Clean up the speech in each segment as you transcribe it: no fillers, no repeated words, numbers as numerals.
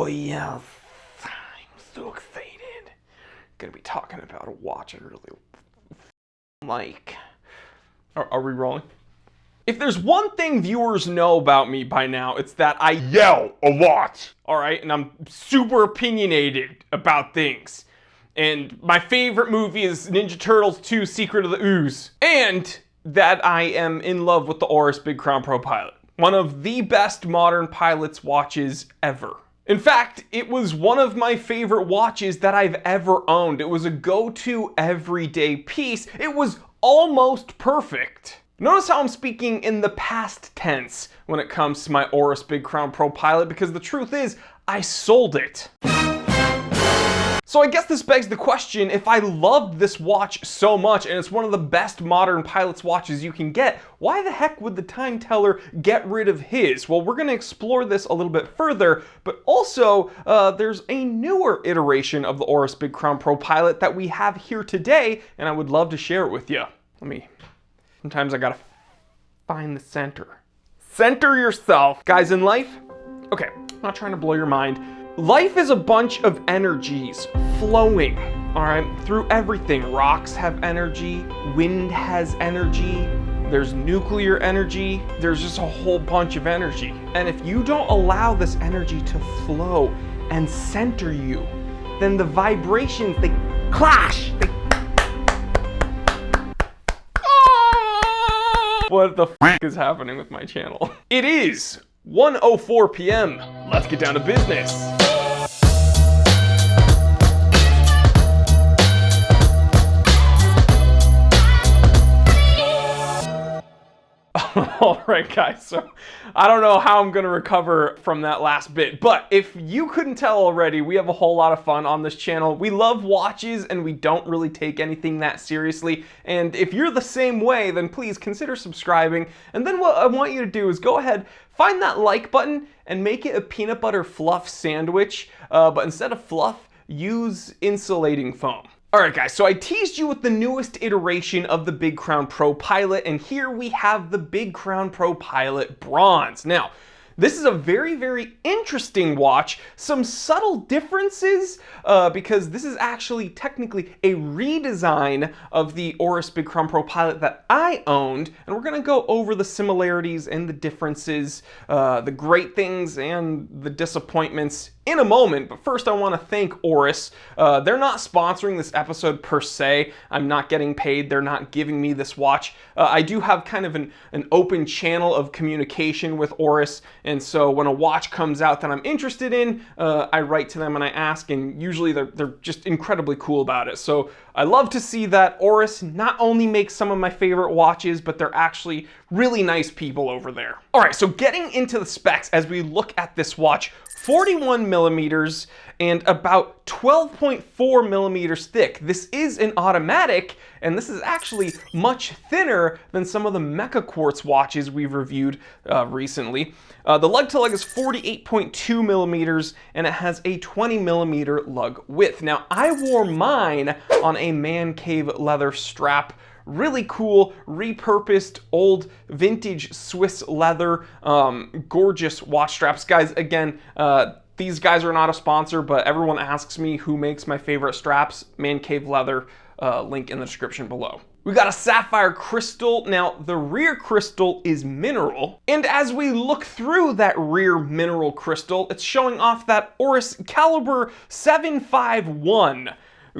Oh yes, I'm so excited. Gonna be talking about a watch I really like. Are we rolling? If there's one thing viewers know about me by now, it's that I yell a lot. All right, and I'm super opinionated about things. And my favorite movie is Ninja Turtles 2: Secret of the Ooze. And that I am in love with the Oris Big Crown ProPilot. One of the best modern pilot's watches ever. In fact, it was one of my favorite watches that I've ever owned. It was a go-to everyday piece. It was almost perfect. Notice how I'm speaking in the past tense when it comes to my Oris Big Crown ProPilot, because the truth is, I sold it. So I guess this begs the question, if I loved this watch so much and it's one of the best modern pilot's watches you can get, why the heck would the time teller get rid of his? Well, we're gonna explore this a little bit further, but also there's a newer iteration of the Oris Big Crown ProPilot that we have here today, and I would love to share it with you. Sometimes I gotta find the center. Center yourself. Guys, in life, okay, I'm not trying to blow your mind. Life is a bunch of energies flowing, all right, through everything. Rocks have energy, wind has energy, there's nuclear energy, there's just a whole bunch of energy. And if you don't allow this energy to flow and center you, then the vibrations, they clash. What the f is happening with my channel? It is 1:04 p.m. Let's get down to business. All right, guys, so I don't know how I'm gonna recover from that last bit, but if you couldn't tell already, we have a whole lot of fun on this channel. We love watches and we don't really take anything that seriously. And if you're the same way, then please consider subscribing. And then what I want you to do is go ahead, find that like button and make it a peanut butter fluff sandwich. But instead of fluff, use insulating foam. All right, guys, so I teased you with the newest iteration of the Big Crown ProPilot, and here we have the Big Crown ProPilot Bronze. Now, this is a very, very interesting watch. Some subtle differences because this is actually technically a redesign of the Oris Big Crown ProPilot that I owned, and we're gonna go over the similarities and the differences, the great things and the disappointments in a moment. But first I want to thank Oris. They're not sponsoring this episode per se. I'm not getting paid. They're not giving me this watch. I do have kind of an open channel of communication with Oris, and so when a watch comes out that I'm interested in, I write to them and I ask, and usually they're just incredibly cool about it. So I love to see that Oris not only makes some of my favorite watches, but they're actually really nice people over there. All right, so getting into the specs as we look at this watch, 41 millimeters and about 12.4 millimeters thick. This is an automatic, and this is actually much thinner than some of the Mecha Quartz watches we've reviewed recently. The lug to lug is 48.2 millimeters, and it has a 20 millimeter lug width. Now, I wore mine on a man cave leather strap. Really cool, repurposed, old, vintage Swiss leather, gorgeous watch straps. Guys, again, these guys are not a sponsor, but everyone asks me who makes my favorite straps. Man Cave Leather, link in the description below. We got a sapphire crystal. Now, the rear crystal is mineral, and as we look through that rear mineral crystal, it's showing off that Oris caliber 751.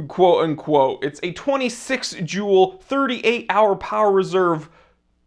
Quote unquote. It's a 26 joule, 38 hour power reserve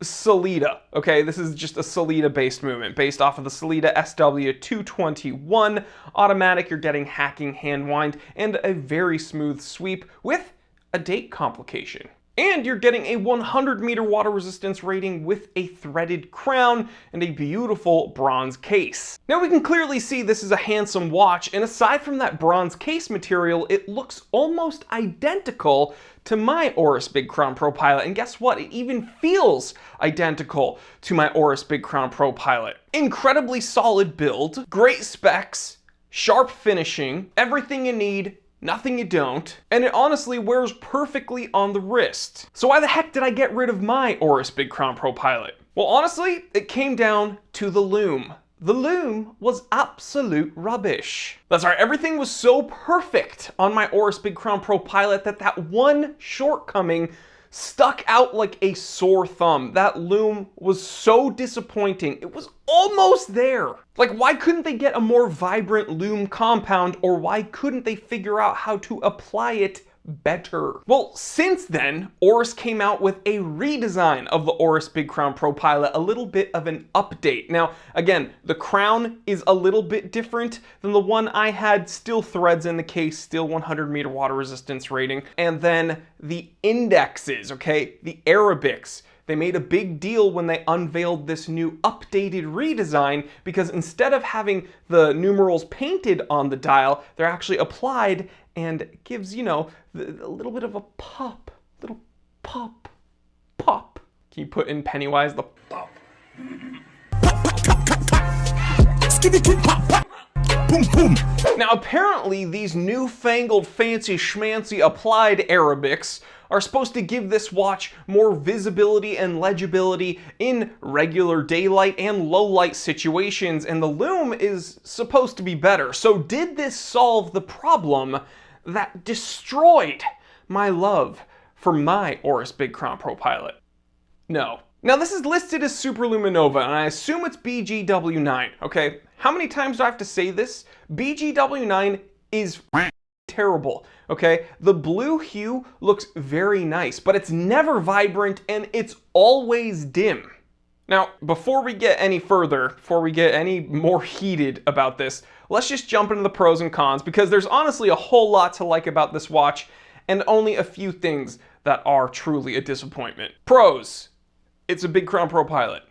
Sellita. Okay, this is just a Sellita based movement based off of the Sellita SW221 automatic. You're getting hacking hand wind and a very smooth sweep with a date complication. And you're getting a 100 meter water resistance rating with a threaded crown and a beautiful bronze case. Now we can clearly see this is a handsome watch, and aside from that bronze case material, it looks almost identical to my Oris Big Crown ProPilot. And guess what? It even feels identical to my Oris Big Crown ProPilot. Incredibly solid build, great specs, sharp finishing, everything you need, nothing you don't, and it honestly wears perfectly on the wrist. So why the heck did I get rid of my Oris Big Crown ProPilot? Well, honestly, it came down to the lume. the loom was absolute rubbish. That's right, everything was so perfect on my Oris Big Crown ProPilot that one shortcoming stuck out like a sore thumb. That loom was so disappointing. It was almost there. Like, why couldn't they get a more vibrant loom compound, or why couldn't they figure out how to apply it better? Well, since then, Oris came out with a redesign of the Oris Big Crown ProPilot, a little bit of an update. Now, again, the crown is a little bit different than the one I had, still threads in the case, still 100-meter water resistance rating. And then the indexes, okay, the Arabics. They made a big deal when they unveiled this new updated redesign, because instead of having the numerals painted on the dial, they're actually applied, and it gives, you know, a little bit of a pop, little pop, pop. Can you put in Pennywise the pop? Boom, boom. Now, apparently, these newfangled fancy schmancy applied Arabics are supposed to give this watch more visibility and legibility in regular daylight and low light situations, and the loom is supposed to be better. So did this solve the problem that destroyed my love for my Oris Big Crown ProPilot? No. Now, this is listed as Superluminova, and I assume it's BGW9, okay? How many times do I have to say this? BGW9 is terrible, okay? The blue hue looks very nice, but it's never vibrant and it's always dim. Now, before we get any further, before we get any more heated about this, let's just jump into the pros and cons, because there's honestly a whole lot to like about this watch and only a few things that are truly a disappointment. Pros: it's a Big Crown ProPilot.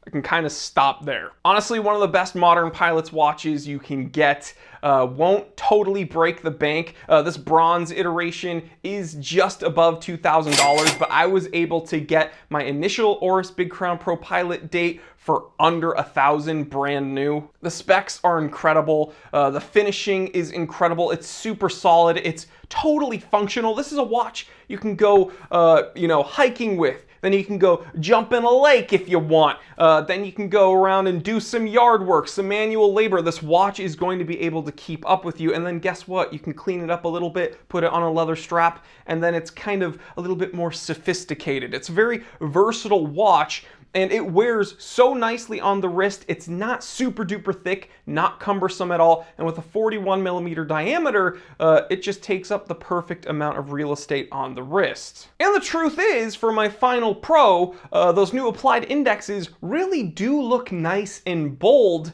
I can kind of stop there. Honestly, one of the best modern pilot's watches you can get. Won't totally break the bank. This bronze iteration is just above $2,000, but I was able to get my initial Oris Big Crown ProPilot date for under $1,000 brand new. The specs are incredible. The finishing is incredible. It's super solid. It's totally functional. This is a watch you can go, hiking with. Then you can go jump in a lake if you want. Then you can go around and do some yard work, some manual labor. This watch is going to be able to keep up with you. And then guess what? You can clean it up a little bit, put it on a leather strap, and then it's kind of a little bit more sophisticated. It's a very versatile watch, and it wears so nicely on the wrist. It's not super duper thick, not cumbersome at all, and with a 41mm diameter, it just takes up the perfect amount of real estate on the wrist. And the truth is, for my final pro, those new applied indexes really do look nice and bold,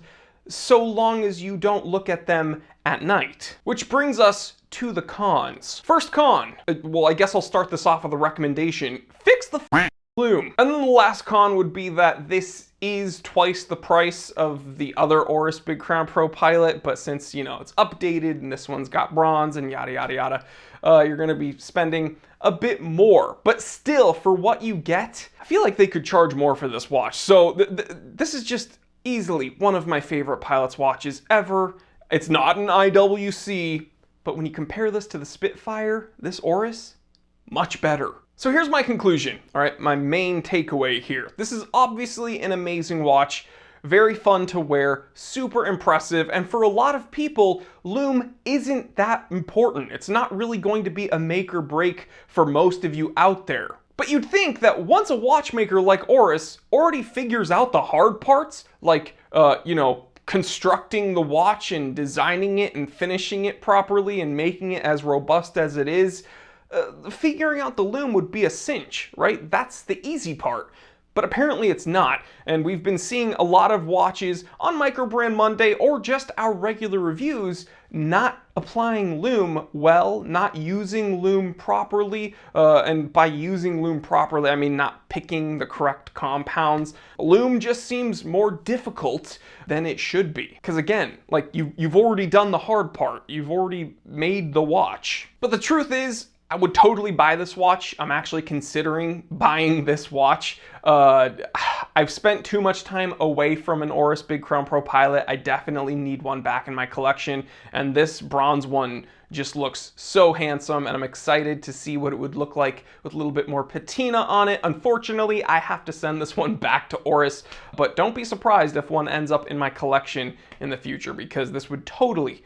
so long as you don't look at them at night. Which brings us to the cons. First con, well, I guess I'll start this off with a recommendation. Fix the loom. And then the last con would be that this is twice the price of the other Oris Big Crown ProPilot, but since, it's updated and this one's got bronze and yada yada yada, you're gonna be spending a bit more. But still, for what you get, I feel like they could charge more for this watch. So this is just easily one of my favorite pilot's watches ever. It's not an IWC, but when you compare this to the Spitfire, this Oris, much better. So here's my conclusion, all right, my main takeaway here. This is obviously an amazing watch, very fun to wear, super impressive, and for a lot of people, loom isn't that important. It's not really going to be a make or break for most of you out there. But you'd think that once a watchmaker like Oris already figures out the hard parts, like, constructing the watch and designing it and finishing it properly and making it as robust as it is, figuring out the loom would be a cinch, right? That's the easy part. But apparently it's not, and we've been seeing a lot of watches on Microbrand Monday or just our regular reviews not applying loom well, not using loom properly, and by using loom properly, I mean not picking the correct compounds. Loom just seems more difficult than it should be. Because again, like you've already done the hard part, you've already made the watch. But the truth is, I would totally buy this watch. I'm actually considering buying this watch. I've spent too much time away from an Oris Big Crown ProPilot. I definitely need one back in my collection, and this bronze one just looks so handsome, and I'm excited to see what it would look like with a little bit more patina on it. Unfortunately, I have to send this one back to Oris, but don't be surprised if one ends up in my collection in the future, because this would totally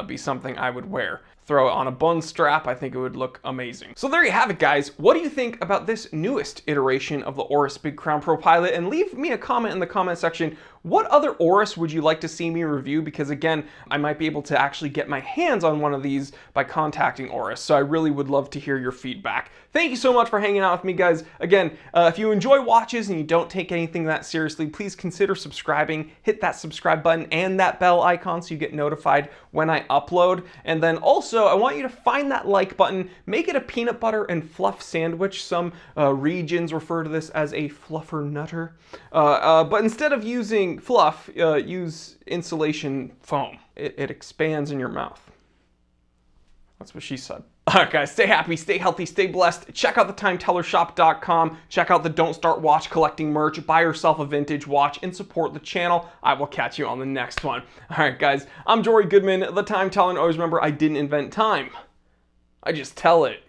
be something I would wear. Throw it on a bun strap, I think it would look amazing. So there you have it, guys. What do you think about this newest iteration of the Oris Big Crown ProPilot? And leave me a comment in the comment section. What other Oris would you like to see me review? Because again, I might be able to actually get my hands on one of these by contacting Oris. So I really would love to hear your feedback. Thank you so much for hanging out with me, guys. Again, if you enjoy watches and you don't take anything that seriously, please consider subscribing. Hit that subscribe button and that bell icon so you get notified when I upload. And then also, I want you to find that like button, make it a peanut butter and fluff sandwich. Some regions refer to this as a fluffer nutter. But instead of using fluff, use insulation foam. It expands in your mouth. That's what she said. All right, guys, stay happy, stay healthy, stay blessed. Check out the TimeTellerShop.com. Check out the Don't Start Watch Collecting merch. Buy yourself a vintage watch and support the channel. I will catch you on the next one. All right, guys, I'm Jory Goodman, the Time Teller, and always remember, I didn't invent time. I just tell it.